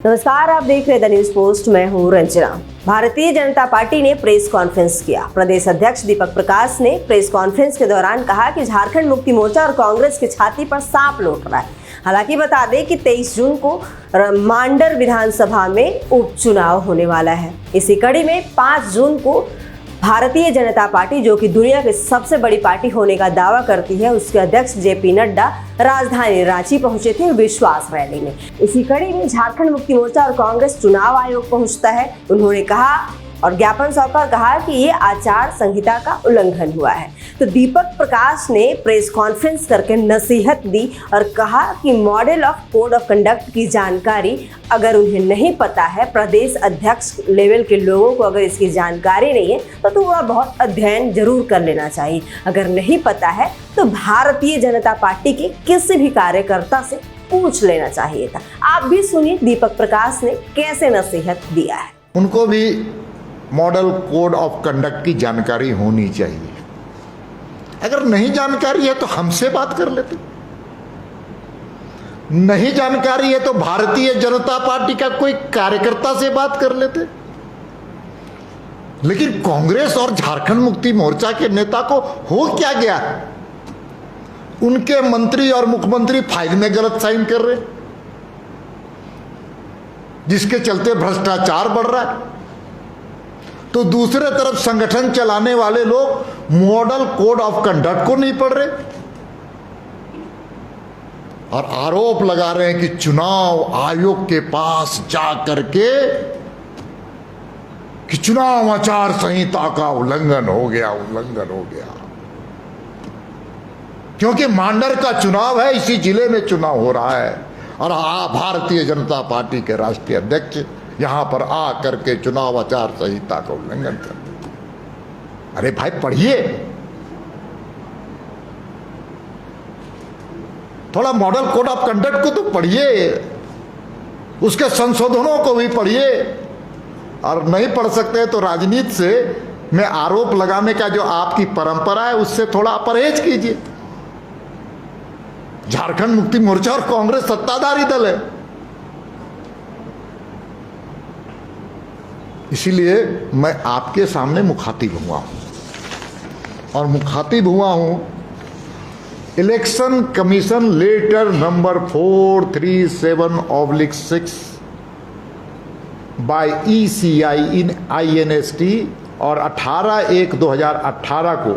नमस्कार, आप देख रहे द न्यूज पोस्ट। मैं हूं रंजना। भारतीय जनता पार्टी ने प्रेस कॉन्फ्रेंस किया। प्रदेश अध्यक्ष दीपक प्रकाश ने प्रेस कॉन्फ्रेंस के दौरान कहा कि झारखंड मुक्ति मोर्चा और कांग्रेस की छाती पर सांप लौट रहा है। हालांकि बता दें कि 23 जून को मांडर विधानसभा में उपचुनाव होने वाला है। इसी कड़ी में 5 जून को भारतीय जनता पार्टी, जो कि दुनिया की सबसे बड़ी पार्टी होने का दावा करती है, उसके अध्यक्ष जेपी नड्डा राजधानी रांची पहुंचे थे विश्वास रैली में। इसी कड़ी में झारखंड मुक्ति मोर्चा और कांग्रेस चुनाव आयोग पहुंचता है। उन्होंने कहा और ज्ञापन सौंपकर कहा कि ये आचार संहिता का उल्लंघन हुआ है। तो दीपक प्रकाश ने प्रेस कॉन्फ्रेंस करके नसीहत दी और कहा कि model of code of conduct की जानकारी अगर उन्हें नहीं पता है, प्रदेश अध्यक्ष लेवल के लोगों को अगर इसकी जानकारी नहीं है तो थोड़ा बहुत अध्ययन जरूर कर लेना चाहिए। अगर नहीं पता है तो भारतीय जनता पार्टी के किसी भी कार्यकर्ता से पूछ लेना चाहिए था। आप भी सुनिए दीपक प्रकाश ने कैसे नसीहत दिया है। उनको भी मॉडल कोड ऑफ कंडक्ट की जानकारी होनी चाहिए। अगर नहीं जानकारी है तो हमसे बात कर लेते, नहीं जानकारी है तो भारतीय जनता पार्टी का कोई कार्यकर्ता से बात कर लेते। लेकिन कांग्रेस और झारखंड मुक्ति मोर्चा के नेता को हो क्या गया? उनके मंत्री और मुख्यमंत्री फाइल में गलत साइन कर रहे, जिसके चलते भ्रष्टाचार बढ़ रहा है। तो दूसरे तरफ संगठन चलाने वाले लोग मॉडल कोड ऑफ कंडक्ट को नहीं पढ़ रहे और आरोप लगा रहे हैं कि चुनाव आयोग के पास जा करके कि चुनाव आचार संहिता का उल्लंघन हो गया। क्योंकि मांडर का चुनाव है, इसी जिले में चुनाव हो रहा है और भारतीय जनता पार्टी के राष्ट्रीय अध्यक्ष यहां पर आ करके चुनाव आचार संहिता का उल्लंघन कर। अरे भाई पढ़िए, थोड़ा मॉडल कोड ऑफ कंडक्ट को तो पढ़िए, उसके संशोधनों को भी पढ़िए। और नहीं पढ़ सकते तो राजनीति से में आरोप लगाने का जो आपकी परंपरा है उससे थोड़ा परहेज कीजिए। झारखंड मुक्ति मोर्चा और कांग्रेस सत्ताधारी दल है, इसीलिए मैं आपके सामने मुखातिब हुआ हूं और मुखातिब हुआ हूं election commission letter number 437/6 by ECI in INST और 18/1/2018 को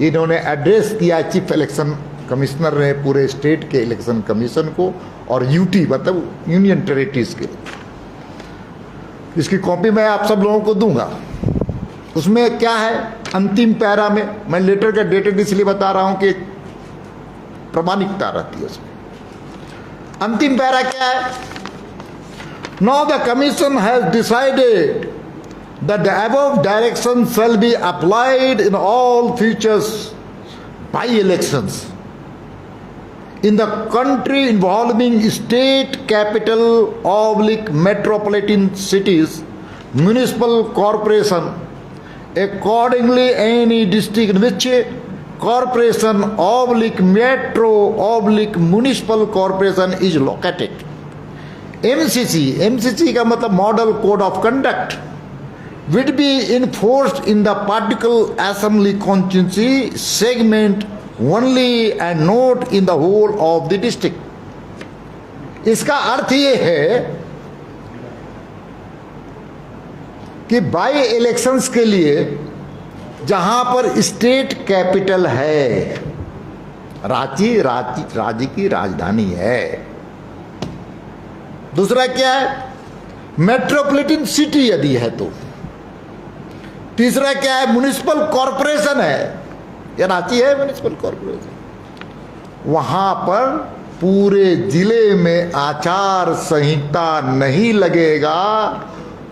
इन्होंने एड्रेस किया चीफ इलेक्शन कमिश्नर ने पूरे स्टेट के इलेक्शन कमीशन को और UT मतलब यूनियन टेरिटरीज के। इसकी कॉपी मैं आप सब लोगों को दूंगा। उसमें क्या है, अंतिम पैरा में, मैं लेटर का डेटेड इसलिए बता रहा हूं कि प्रामाणिकता रहती है उसमें। अंतिम पैरा क्या है? Now the commission has decided that the above direction shall be applied in all futures by elections in the country involving state capital / metropolitan cities, municipal corporation. Accordingly, any district in which corporation / metro / municipal corporation is located. MCC का मतलब Model Code of Conduct will be enforced in the particular assembly constituency segment only and not in the whole of the district. इसका अर्थ ये है कि by elections के लिए जहां पर स्टेट कैपिटल है, रांची राज्य की राजधानी है। दूसरा क्या है, मेट्रोपॉलिटन सिटी यदि है तो। तीसरा क्या है, म्युनिसिपल कॉरपोरेशन है, या रांची है म्युनिसिपल कॉर्पोरेशन। वहां पर पूरे जिले में आचार संहिता नहीं लगेगा,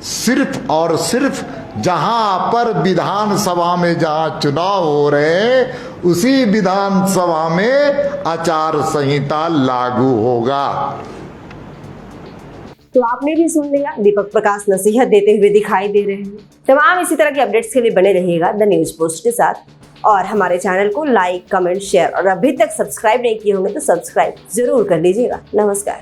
सिर्फ और सिर्फ जहां पर विधानसभा में जहां चुनाव हो रहे हैं उसी विधानसभा में आचार संहिता लागू होगा। तो आपने भी सुन लिया, दीपक प्रकाश नसीहत देते हुए दिखाई दे रहे हैं। तमाम इसी तरह की अपडेट्स के लिए बने रहिएगा द न्यूज पोस्ट के साथ और हमारे चैनल को लाइक, कमेंट, शेयर और अभी तक सब्सक्राइब नहीं किए होंगे तो सब्सक्राइब जरूर कर लीजिएगा। नमस्कार।